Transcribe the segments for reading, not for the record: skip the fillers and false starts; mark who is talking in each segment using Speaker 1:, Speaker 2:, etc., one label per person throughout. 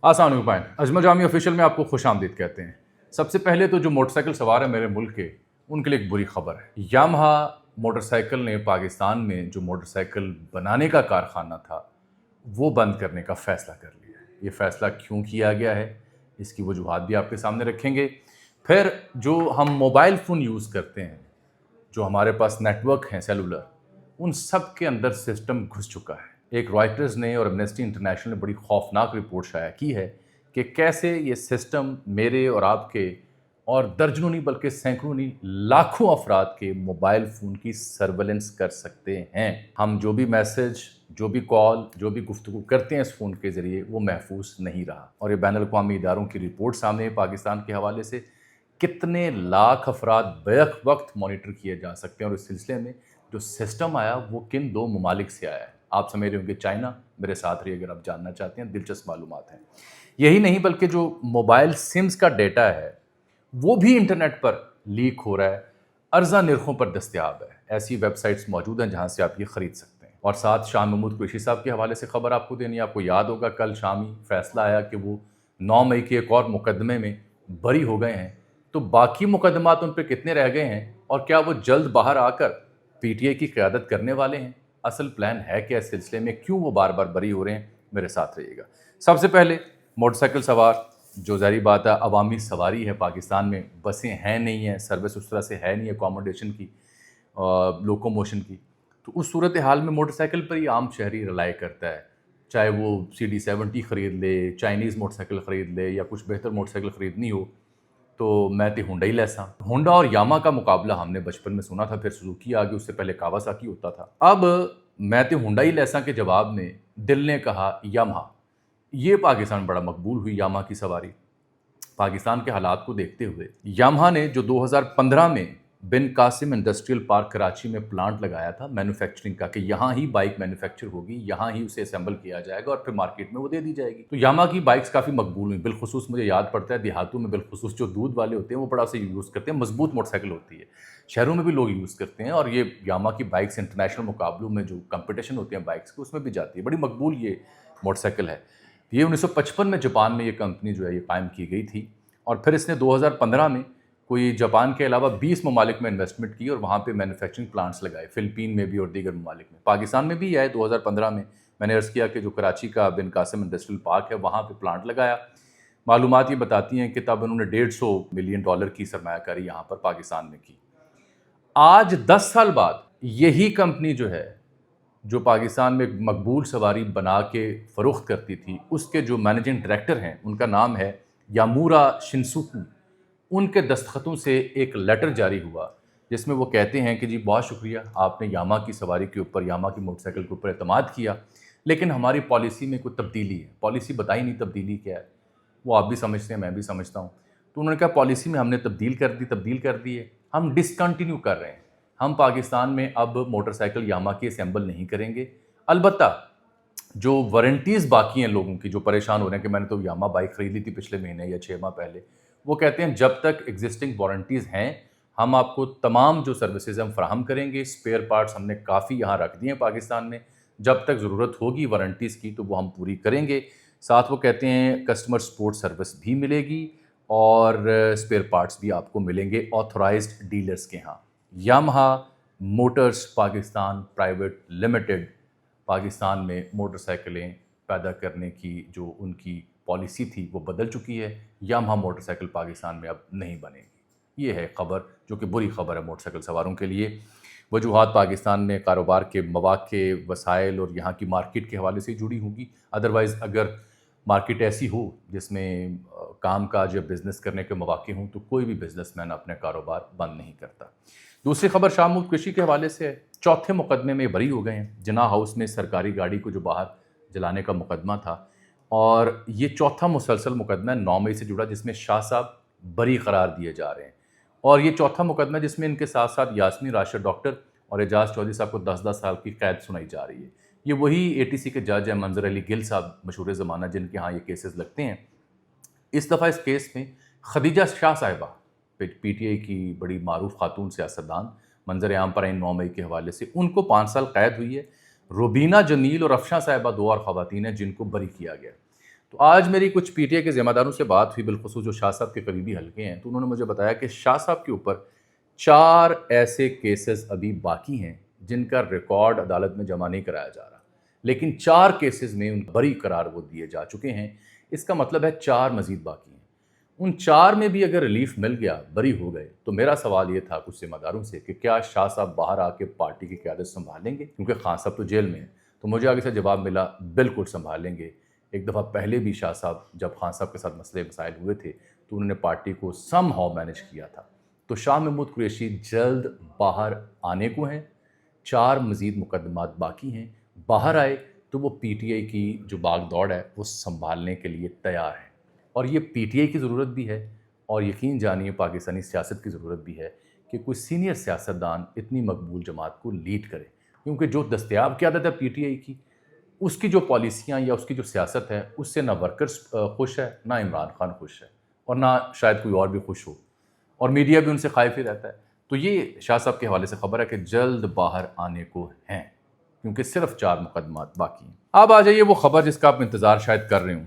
Speaker 1: आसान उपाय। अजमल जामी ऑफिशियल में आपको खुश आमदीद कहते हैं। सबसे पहले तो जो मोटरसाइकिल सवार है मेरे मुल्क के, उनके लिए एक बुरी खबर है। यामाहा मोटरसाइकिल ने पाकिस्तान में जो मोटरसाइकिल बनाने का कारखाना था, वो बंद करने का फ़ैसला कर लिया है। ये फ़ैसला क्यों किया गया है, इसकी वजूहात भी आपके सामने रखेंगे। फिर जो हम मोबाइल फ़ोन यूज़ करते हैं, जो हमारे पास नेटवर्क हैं सेलुलर, उन सब के अंदर सिस्टम घुस चुका है। एक रॉयटर्स ने और एमनेस्टी इंटरनेशनल ने बड़ी खौफनाक रिपोर्ट शाया की है कि कैसे ये सिस्टम मेरे और आपके और दर्जनों नहीं बल्कि सैकड़ों नहीं लाखों अफराद के मोबाइल फ़ोन की सर्वेलेंस कर सकते हैं। हम जो भी मैसेज, जो भी कॉल, जो भी गुफ्तगू करते हैं इस फ़ोन के ज़रिए, वो महफूज नहीं रहा। और ये बैनुल अक़वामी इदारों की रिपोर्ट सामने है पाकिस्तान के हवाले से। कितने लाख अफराद बैक वक्त मॉनिटर किए जा सकते हैं। और इस सिलसिले में जो सिस्टम आया वो किन दो ममालिक से आया है। आप समझ रहे होंगे चाइना। मेरे साथ रहिए अगर आप जानना चाहते हैं, दिलचस्प मालूमात हैं। यही नहीं बल्कि जो मोबाइल सिम्स का डेटा है वो भी इंटरनेट पर लीक हो रहा है, अर्जा निर्खों पर दस्तयाब है। ऐसी वेबसाइट्स मौजूद हैं जहां से आप ये खरीद सकते हैं। और साथ शाह महमूद कुरैशी साहब के हवाले से खबर आपको देनी। आपको याद होगा कल शामी फैसला आया कि वो 9 मई के एक और मुकदमे में बरी हो गए हैं। तो बाकी मुकदमात उन पर कितने रह गए हैं और क्या वो जल्द बाहर आकर पीटीआई की क़यादत करने वाले हैं? असल प्लान है क्या इस सिलसिले में, क्यों वो बार बार बरी हो रहे हैं? मेरे साथ रहिएगा। सबसे पहले मोटरसाइकिल सवार, जो ज़ाहिर बात है अवामी सवारी है, पाकिस्तान में बसें हैं नहीं हैं, सर्विस उस तरह से है नहीं, अकोमोडेशन की, लोकोमोशन की। तो उस सूरत हाल में मोटरसाइकिल पर ही आम शहरी रिलाई करता है। चाहे वो CD70 ख़रीद ले, चाइनीज़ मोटरसाइकिल ख़रीद ले, या कुछ बेहतर मोटरसाइकिल ख़रीदनी हो तो मैं तो होंडा ही लेसा। होंडा और यामा का मुकाबला हमने बचपन में सुना था, फिर सुजुकी आ गई, उससे पहले कावासाकी होता था। अब मैं तो होंडा ही लेसा के जवाब में दिल ने कहा यामाहा। ये पाकिस्तान बड़ा मकबूल हुई यामाहा की सवारी। पाकिस्तान के हालात को देखते हुए यामाहा ने जो 2015 में बिन कासिम इंडस्ट्रियल पार्क कराची में प्लांट लगाया था मैन्युफैक्चरिंग का, कि यहाँ ही बाइक मैन्युफैक्चर होगी, यहाँ ही उसे असेंबल किया जाएगा और फिर मार्केट में वो दे दी जाएगी। तो यामाहा की बाइक्स काफ़ी मकबूल हुई। बिलखुसूस मुझे याद पड़ता है देहातों में बिलखुसूस जो दूध वाले होते हैं वो बड़ा से यूज़ करते हैं, मजबूत मोटरसाइकिल होती है। शहरों में भी लोग यूज़ करते हैं और ये यामाहा की बाइक्स इंटरनेशनल मुकाबलों में जो कंपटिशन होते हैं बाइक्स के, उसमें भी जाती है। बड़ी मकबूल ये मोटरसाइकिल है। ये 1955 में जापान में ये कंपनी जो है ये कायम की गई थी और फिर इसने 2015 में कोई जापान के अलावा 20 ममालिक में इन्वेस्टमेंट की और वहाँ पे मैन्युफैक्चरिंग प्लांट्स लगाए, फ़िलिपीन में भी और दीगर ममालिक में। पाकिस्तान में भी आए 2015 में। मैंने अर्ज़ किया कि जो कराची का बिन कासिम इंडस्ट्रियल पार्क है वहाँ पे प्लांट लगाया। मालूमात ये बताती हैं कि तब उन्होंने $150 मिलियन की सरमायाकारी यहाँ पर पाकिस्तान में की। आज 10 साल बाद यही कंपनी जो है, जो पाकिस्तान में एक मकबूल सवारी बना के फ़रोख्त करती थी, उसके जो मैनेजिंग डायरेक्टर हैं उनका नाम है यामूरा शिनसुकू। उनके दस्तखतों से एक लेटर जारी हुआ जिसमें वो कहते हैं कि जी बहुत शुक्रिया, आपने यामाहा की सवारी के ऊपर, यामाहा की मोटरसाइकिल के ऊपर एतमाद किया, लेकिन हमारी पॉलिसी में कोई तब्दीली है। पॉलिसी बताई नहीं तब्दीली क्या है, वो आप भी समझते हैं, मैं भी समझता हूँ। तो उन्होंने कहा पॉलिसी में हमने तब्दील कर दी है, हम डिसकंटिन्यू कर रहे हैं। हम पाकिस्तान में अब मोटरसाइकिल यामाहा की असेंबल नहीं करेंगे। अलबत्ता जो वारंटीज़ बाकी हैं लोगों की, जो परेशान हो रहे हैं कि मैंने तो यामाहा बाइक ख़रीद ली थी पिछले महीने या 6 माह पहले, वो कहते हैं जब तक एग्जिस्टिंग वारंटीज़ हैं हम आपको तमाम जो सर्विसेज हम फराहम करेंगे। स्पेयर पार्ट्स हमने काफ़ी यहाँ रख दिए हैं पाकिस्तान में, जब तक ज़रूरत होगी वारंटीज़ की तो वो हम पूरी करेंगे। साथ वो कहते हैं कस्टमर सपोर्ट सर्विस भी मिलेगी और स्पेयर पार्ट्स भी आपको मिलेंगे ऑथोराइज्ड डीलर्स के यहाँ। Yamaha Motors Pakistan private limited Pakistan में मोटरसाइकिलें पैदा करने की जो उनकी पॉलिसी थी वो बदल चुकी है। यामाहा मोटरसाइकिल पाकिस्तान में अब नहीं बनेगी। ये है ख़बर, जो कि बुरी ख़बर है मोटरसाइकिल सवारों के लिए। वजूहात पाकिस्तान में कारोबार के मौक़े, वसाइल और यहाँ की मार्केट के हवाले से जुड़ी होंगी। अदरवाइज़ अगर मार्केट ऐसी हो जिसमें काम काज या बिज़नेस करने के मौक़े हों तो कोई भी बिज़नेसमैन अपने कारोबार बंद नहीं करता। दूसरी खबर शाह महमूद कुरैशी के हवाले से है। चौथे मुकदमे में बरी हो गए हैं। जिन्ना हाउस में सरकारी गाड़ी को जो बाहर जलाने का मुकदमा था, और ये चौथा मुसलसल मुकदमा 9 मई से जुड़ा जिसमें शाह साहब बरी करार दिए जा रहे हैं। और ये चौथा मुकदमा जिसमें इनके साथ साथ यास्मीन राशिद डॉक्टर और एजाज चौधरी साहब को 10-10 साल की कैद सुनाई जा रही है। ये वही ATC के जज हैं मंजर अली गिल साहब, मशहूर ज़माना, जिनके यहाँ ये केसेस लगते हैं। इस दफ़ा इस केस में खदीजा शाह साहिबा, PTI की बड़ी मारूफ खातून सियासतदान, मंजर आम पर आइन 9 मई के हवाले से, उनको 5 साल कैद हुई है। रुबीना जमील और अफशा साहिबा 2 और ख़वातीन हैं जिनको बरी किया गया। تو آج میری کچھ پی ٹی آئی کے ذمہ داروں سے بات ہوئی، بالخصوص جو شاہ صاحب کے قریبی حلقے ہیں، تو انہوں نے مجھے بتایا کہ شاہ صاحب کے اوپر 4 ایسے کیسز ابھی باقی ہیں جن کا ریکارڈ عدالت میں جمع نہیں کرایا جا رہا، لیکن 4 کیسز میں ان بری قرار وہ دیے جا چکے ہیں۔ اس کا مطلب ہے 4 مزید باقی ہیں۔ ان 4 میں بھی اگر ریلیف مل گیا، بری ہو گئے، تو میرا سوال یہ تھا کچھ ذمہ داروں سے کہ کیا شاہ صاحب باہر آ کے پارٹی کی قیادت سنبھالیں گے؟ کیونکہ خان صاحب تو جیل میں ہیں۔ تو مجھے آگے سے جواب ملا، بالکل سنبھالیں گے۔ ایک دفعہ پہلے بھی شاہ صاحب جب خان صاحب کے ساتھ مسئلے مسائل ہوئے تھے تو انہوں نے پارٹی کو سم ہاؤ مینج کیا تھا۔ تو شاہ محمود قریشی جلد باہر آنے کو ہیں، 4 مزید مقدمات باقی ہیں، باہر آئے تو وہ پی ٹی آئی کی جو باغ دوڑ ہے وہ سنبھالنے کے لیے تیار ہے۔ اور یہ پی ٹی آئی کی ضرورت بھی ہے، اور یقین جانیے پاکستانی سیاست کی ضرورت بھی ہے کہ کوئی سینئر سیاستدان اتنی مقبول جماعت کو لیڈ کرے، کیونکہ جو دستیاب قیادت ہے پی ٹی آئی کی، اس کی جو پالیسیاں یا اس کی جو سیاست ہے، اس سے نہ ورکرز خوش ہے، نہ عمران خان خوش ہے، اور نہ شاید کوئی اور بھی خوش ہو، اور میڈیا بھی ان سے خائف ہی رہتا ہے۔ تو یہ شاہ صاحب کے حوالے سے خبر ہے کہ جلد باہر آنے کو ہیں، کیونکہ صرف 4 مقدمات باقی ہیں۔ اب آ جائیے وہ خبر جس کا آپ انتظار شاید کر رہے ہوں۔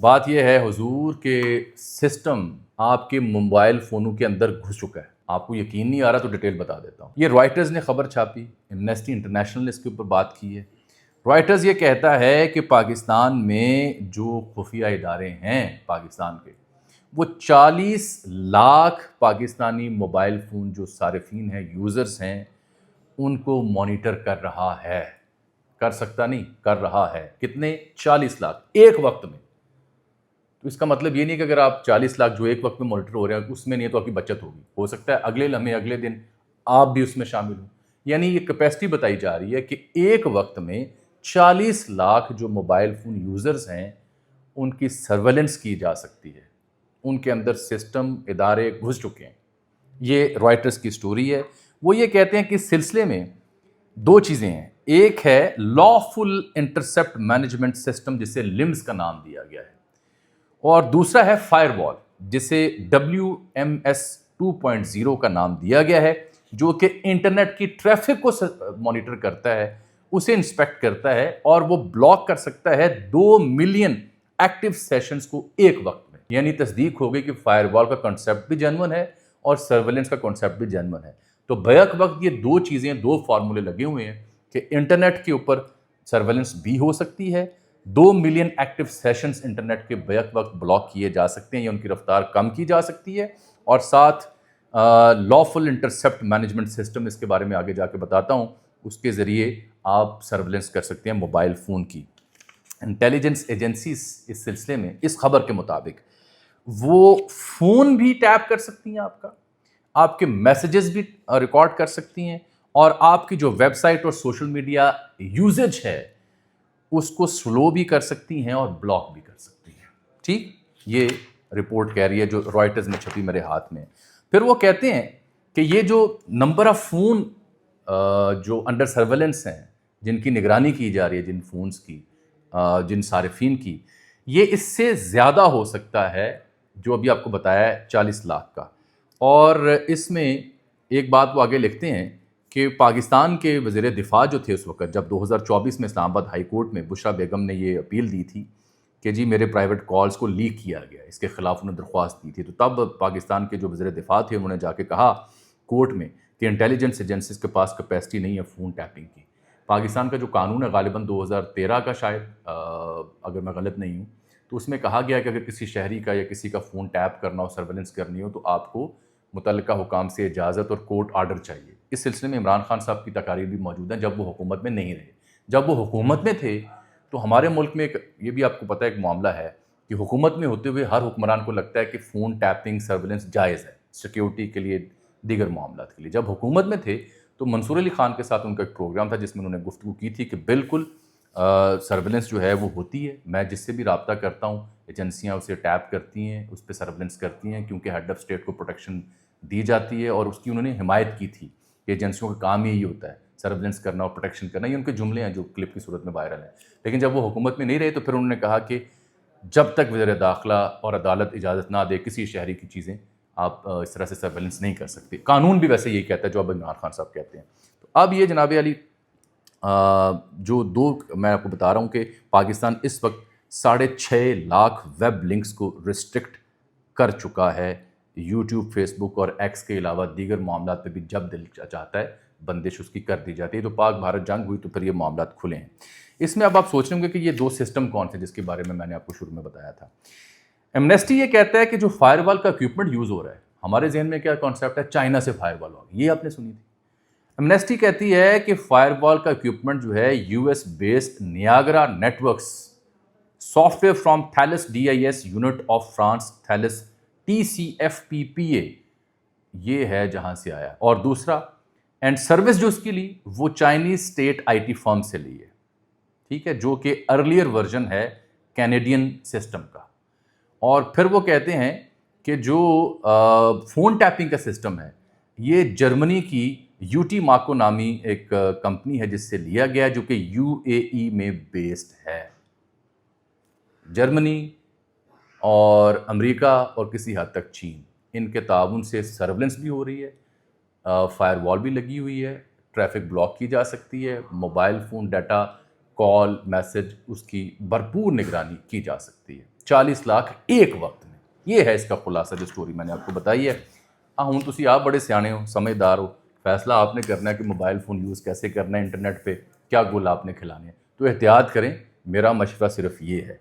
Speaker 1: بات یہ ہے حضور کہ سسٹم آپ کے موبائل فونوں کے اندر گھس چکا ہے۔ آپ کو یقین نہیں آ رہا تو ڈیٹیل بتا دیتا ہوں۔ یہ رائٹرز نے خبر چھاپی، ایمنسٹی انٹرنیشنل نے اس کے اوپر بات کی ہے۔ رائٹرز یہ کہتا ہے کہ پاکستان میں جو خفیہ ادارے ہیں پاکستان کے، وہ 40 لاکھ پاکستانی موبائل فون جو صارفین ہیں، یوزرز ہیں، ان کو مانیٹر کر رہا ہے۔ کر سکتا نہیں، کر رہا ہے۔ کتنے؟ 40 لاکھ ایک وقت میں۔ تو اس کا مطلب یہ نہیں کہ اگر آپ 40 لاکھ جو ایک وقت میں مانیٹر ہو رہے ہیں اس میں نہیں ہے تو آپ کی بچت ہوگی، ہو سکتا ہے اگلے لمحے اگلے دن آپ بھی اس میں شامل ہوں۔ یعنی یہ کیپیسٹی بتائی جا رہی ہے کہ ایک وقت میں 40 لاکھ جو موبائل فون یوزرز ہیں ان کی سرویلنس کی جا سکتی ہے، ان کے اندر سسٹم ادارے گھس چکے ہیں۔ یہ رائٹرز کی سٹوری ہے۔ وہ یہ کہتے ہیں کہ اس سلسلے میں 2 چیزیں ہیں، ایک ہے لافل انٹرسپٹ مینجمنٹ سسٹم جسے لمز کا نام دیا گیا ہے، اور دوسرا ہے فائر وال جسے WMS 2.0 کا نام دیا گیا ہے، جو کہ انٹرنیٹ کی ٹریفک کو مانیٹر کرتا ہے، اسے انسپیکٹ کرتا ہے، اور وہ بلاک کر سکتا ہے 2 ملین ایکٹیو سیشنز کو ایک وقت میں۔ یعنی تصدیق ہو گئی کہ فائر وال کا کنسیپٹ بھی جینون ہے اور سرویلنس کا کنسیپٹ بھی جینون ہے۔ تو بیک وقت یہ 2 چیزیں، 2 فارمولے لگے ہوئے ہیں کہ انٹرنیٹ کے اوپر سرویلنس بھی ہو سکتی ہے، 2 ملین ایکٹیو سیشنز انٹرنیٹ کے بیک وقت بلاک کیے جا سکتے ہیں یا ان کی رفتار کم کی جا سکتی ہے، اور ساتھ لافل انٹرسپٹ مینجمنٹ سسٹم، اس کے بارے میں آگے جا کے بتاتا ہوں، اس کے ذریعے آپ سرویلنس کر سکتے ہیں موبائل فون کی۔ انٹیلیجنس ایجنسیز اس سلسلے میں اس خبر کے مطابق وہ فون بھی ٹیپ کر سکتی ہیں، آپ کے میسیجز بھی ریکارڈ کر سکتی ہیں، اور آپ کی جو ویب سائٹ اور سوشل میڈیا یوزج ہے اس کو سلو بھی کر سکتی ہیں اور بلاک بھی کر سکتی ہیں۔ ٹھیک، یہ رپورٹ کہہ رہی ہے جو رائٹرز میں چھپی میرے ہاتھ میں۔ پھر وہ کہتے ہیں کہ یہ جو نمبر آف فون جو انڈر سرویلنس ہیں، جن کی نگرانی کی جا رہی ہے، جن فونز کی، جن صارفین کی، یہ اس سے زیادہ ہو سکتا ہے جو ابھی آپ کو بتایا ہے 40 لاکھ کا۔ اور اس میں ایک بات وہ آگے لکھتے ہیں کہ پاکستان کے وزیر دفاع جو تھے اس وقت، جب 2024 میں اسلام آباد ہائی کورٹ میں بشرا بیگم نے یہ اپیل دی تھی کہ جی میرے پرائیویٹ کالز کو لیک کیا گیا، اس کے خلاف انہوں نے درخواست دی تھی، تو تب پاکستان کے جو وزیر دفاع تھے انہوں نے جا کے کہا کورٹ میں کہ انٹیلیجنس ایجنسیز کے پاس کیپیسٹی نہیں ہے فون ٹیپنگ کی۔ پاکستان کا جو قانون ہے غالباً 2013 کا شاید، اگر میں غلط نہیں ہوں، تو اس میں کہا گیا کہ اگر کسی شہری کا یا کسی کا فون ٹیپ کرنا ہو، سرویلنس کرنی ہو، تو آپ کو متعلقہ حکام سے اجازت اور کورٹ آرڈر چاہیے۔ اس سلسلے میں عمران خان صاحب کی تقاریر بھی موجود ہیں جب وہ حکومت میں نہیں رہے۔ جب وہ حکومت میں تھے تو ہمارے ملک میں یہ بھی آپ کو پتہ ہے ایک معاملہ ہے کہ حکومت میں ہوتے ہوئے ہر حکمران کو لگتا ہے کہ فون ٹیپنگ سرویلنس جائز ہے، سیکیورٹی کے لیے، دیگر معاملات کے لیے۔ جب حکومت میں تھے تو منصور علی خان کے ساتھ ان کا ایک پروگرام تھا جس میں انہوں نے گفتگو کی تھی کہ بالکل سرویلنس جو ہے وہ ہوتی ہے، میں جس سے بھی رابطہ کرتا ہوں ایجنسیاں اسے ٹیپ کرتی ہیں، اس پہ سرویلنس کرتی ہیں، کیونکہ ہیڈ آف اسٹیٹ کو پروٹیکشن دی جاتی ہے، اور اس کی انہوں نے حمایت کی تھی کہ ایجنسیوں کا کام یہی ہوتا ہے، سرویلنس کرنا اور پروٹیکشن کرنا۔ یہ ان کے جملے ہیں جو کلپ کی صورت میں وائرل ہیں۔ لیکن جب وہ حکومت میں نہیں رہے تو پھر انہوں نے کہا کہ جب تک وزیر داخلہ اور عدالت اجازت نہ دے کسی شہری کی چیزیں، آپ اس طرح سے سرویلنس نہیں کر سکتے۔ قانون بھی ویسے یہی کہتا ہے جو اب عمران خان صاحب کہتے ہیں۔ تو اب یہ جناب علی جو 2 میں آپ کو بتا رہا ہوں کہ پاکستان اس وقت 6.5 लाख वेब लिंक्स को रिस्ट्रिक्ट कर चुका है। यूट्यूब, फेसबुक और एक्स के अलावा दीगर मामलात पे भी जब दिल चाहता है बंदिश उसकी कर दी जाती है। तो पाक भारत जंग हुई तो फिर ये मामलात खुले हैं। इसमें अब आप सोच रहे होंगे कि ये दो सिस्टम कौन थे जिसके बारे में मैंने आपको शुरू में बताया था। एमनेस्टी ये कहता है कि जो फायरवॉल का इक्विपमेंट यूज़ हो रहा है, हमारे जहन में क्या कॉन्सेप्ट है, चाइना से फायरवॉल हो, ये आपने सुनी थी। एमनेस्टी कहती है कि फायरवॉल का इक्विपमेंट जो है US based Niagara Networks software from Thales DIS unit of France Thales TCFPPA, ये है जहां से आया। और दूसरा, एंड सर्विस जो उसकी ली वो चाइनीज स्टेट IT फर्म से ली है, ठीक है, जो कि अर्लियर वर्जन है कैनेडियन सिस्टम का। और फिर वो कहते हैं कि जो फ़ोन टैपिंग का सिस्टम है ये जर्मनी की UT माको नामी एक कंपनी है जिससे लिया गया, जो कि UAE में बेस्ड है। जर्मनी और अमेरिका और किसी हद तक चीन, इनके ताउन से सर्वेलेंस भी हो रही है, फायरवॉल भी लगी हुई है, ट्रैफिक ब्लॉक की जा सकती है, mobile phone data, call, message, उसकी भरपूर निगरानी की जा सकती है। 40 लाख एक वक्त में, ये है इसका खुलासा जो स्टोरी मैंने आपको बताई है। हाँ, हूँ तुसी आप बड़े सियाने हो, समझदार हो, फैसला आपने करना है कि मोबाइल फ़ोन यूज़ कैसे करना है, इंटरनेट पे क्या गोल आपने खिलाने हैं, तो एहतियात करें। मेरा मशवरा सिर्फ ये है,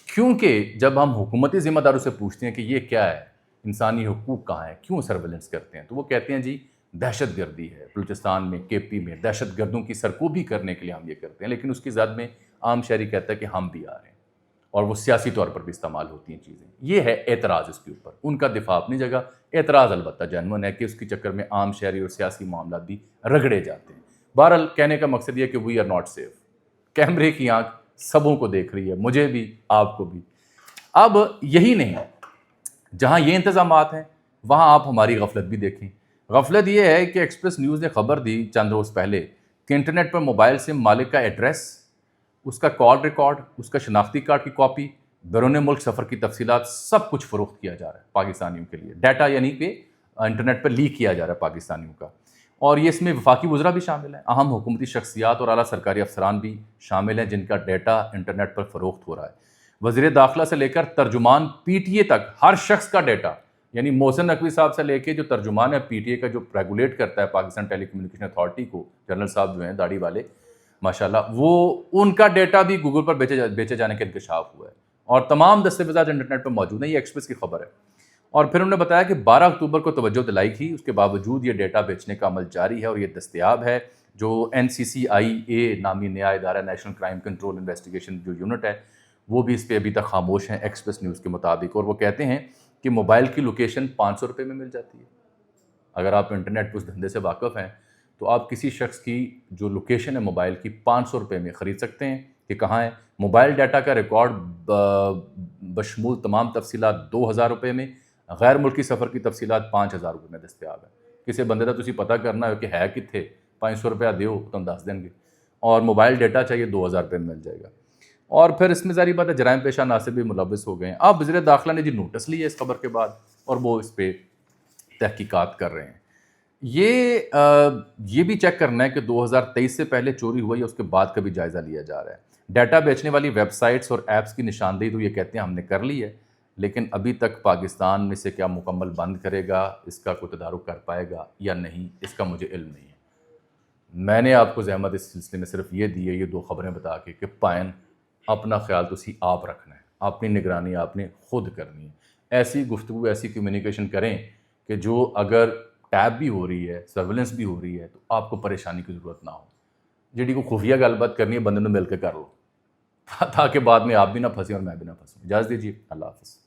Speaker 1: क्योंकि जब हम हुकूमती ज़िम्मेदारों से पूछते हैं कि ये क्या है, इंसानी हुकूक कहाँ है, क्यों सर्वेलेंस करते हैं, तो वो कहते हैं जी दहशत गर्दी है, बलूचिस्तान में, KP में दहशत गर्दों की सरकोबी करने के लिए हम ये करते हैं। लेकिन उसकी ज़द में आम शहरी कहता है कि हम भी आ रहे हैं, और वो सियासी तौर पर भी इस्तेमाल होती हैं चीज़ें। ये है एतराज़ इसके ऊपर, उनका दिफा अपनी जगह, एतराज़ अलबत्ता जेन्युइन है कि उसके चक्कर में आम शहरी और सियासी मामला भी रगड़े जाते हैं। बहरहाल कहने का मकसद ये कि वी आर नॉट सेफ। कैमरे की आंख सबों को देख रही है, मुझे भी, आपको भी। अब यही नहीं, जहाँ ये इंतज़ामात हैं वहाँ आप हमारी गफलत भी देखें। गफलत ये है कि एक्सप्रेस न्यूज़ ने खबर दी चंद रोज़ पहले कि इंटरनेट पर मोबाइल सिम मालिक का एड्रेस, उसका कॉल रिकॉर्ड, उसका शनाख्ती कार्ड की कॉपी, बैरून मुल्क सफ़र की तफसीलात, सब कुछ फ़रोख्त किया जा रहा है पाकिस्तानियों के लिए। डाटा यानी कि इंटरनेट पर लीक किया जा रहा है पाकिस्तानियों का। और ये इसमें वफाकी वज़रा भी शामिल हैं, अहम हुकूमती शख्सियात और आला सरकारी अफसरान भी शामिल हैं जिनका डाटा इंटरनेट पर फ़रोख्त हो रहा है। वज़ीर दाखिला से लेकर तर्जुमान PTA तक हर शख्स का डाटा, यानी मोहसिन नकवी साहब से लेके जो तर्जुमान है PTA का, जो रेगुलेट करता है पाकिस्तान टेलीकम्युनिकेशन अथॉरिटी को, जनरल साहब जो हैं दाढ़ी वाले माशाल्लाह, वो उनका डाटा भी गूगल पर बेचे जाने का इंकशाफ हुआ है। और तमाम दस्तावेज़ात इंटरनेट पर मौजूद हैं। ये एक्सप्रेस की खबर है। और फिर उन्होंने बताया कि 12 अक्टूबर को तवज्जो दिलाई थी, उसके बावजूद ये डाटा बेचने का अमल जारी है और ये दस्तयाब है। जो NCCIA नामी नया इदारा, नेशनल क्राइम कंट्रोल इन्वेस्टिगेशन जो यूनिट है, वो भी इस पर अभी तक खामोश हैं एक्सप्रेस न्यूज़ के मुताबिक। और वो कहते हैं कि मोबाइल की लोकेशन 500 रुपये में मिल जाती है। अगर आप इंटरनेट पर उस धंधे से वाकिफ़ हैं तो आप किसी शख्स की जो लोकेशन है मोबाइल की 500 रुपये में ख़रीद सकते हैं कि कहाँ है। मोबाइल डाटा का रिकॉर्ड बशमूल तमाम तफसीलात 2000 रुपये में, गैर मुल्की सफ़र की तफसीलात 5000 रुपये में दस्तियाब है। किसी बंदे का तुसी पता करना हो कि है कितने, 500 रुपया दो तुम दस देंगे, और मोबाइल डाटा चाहिए 2000 रुपये में मिल जाएगा। और फिर इसमें ज़ाहिर बात है जराइम पेशा नासिर भी मुलव्वस हो गए हैं। अब वज़ीर दाखिला ने जी नोटिस लिया इस खबर के बाद और वो इस पर तहकीकात कर रहे हैं। ये भी चेक करना है कि 2023 से पहले चोरी हुई है उसके बाद का भी जायज़ा लिया जा रहा है। डाटा बेचने वाली वेबसाइट्स और ऐप्स की निशानदेही तो ये कहते हैं हमने कर ली है, लेकिन अभी तक पाकिस्तान में से क्या मुकम्मल बंद करेगा, इसका कोई तदारुक कर पाएगा या नहीं, इसका मुझे इल्म नहीं है। मैंने आपको ज़हमत इस सिलसिले में सिर्फ ये दी है, ये दो खबरें बता के कि पायन अपना ख्याल तुसी आप रखना है, अपनी निगरानी आपने खुद करनी है। ऐसी गुफ्तगू, ऐसी कम्युनिकेशन करें कि जो अगर टैब भी हो रही है, सर्वेलेंस भी हो रही है, तो आपको परेशानी की ज़रूरत ना हो। जिहड़ी को खुफिया गलबात करनी है बंदे ने मिल के कर लो, ताकि बाद में आप भी ना फंसे और मैं भी ना फंसूँ। इजाज़त दीजिए, अल्लाह हाफ़िज़।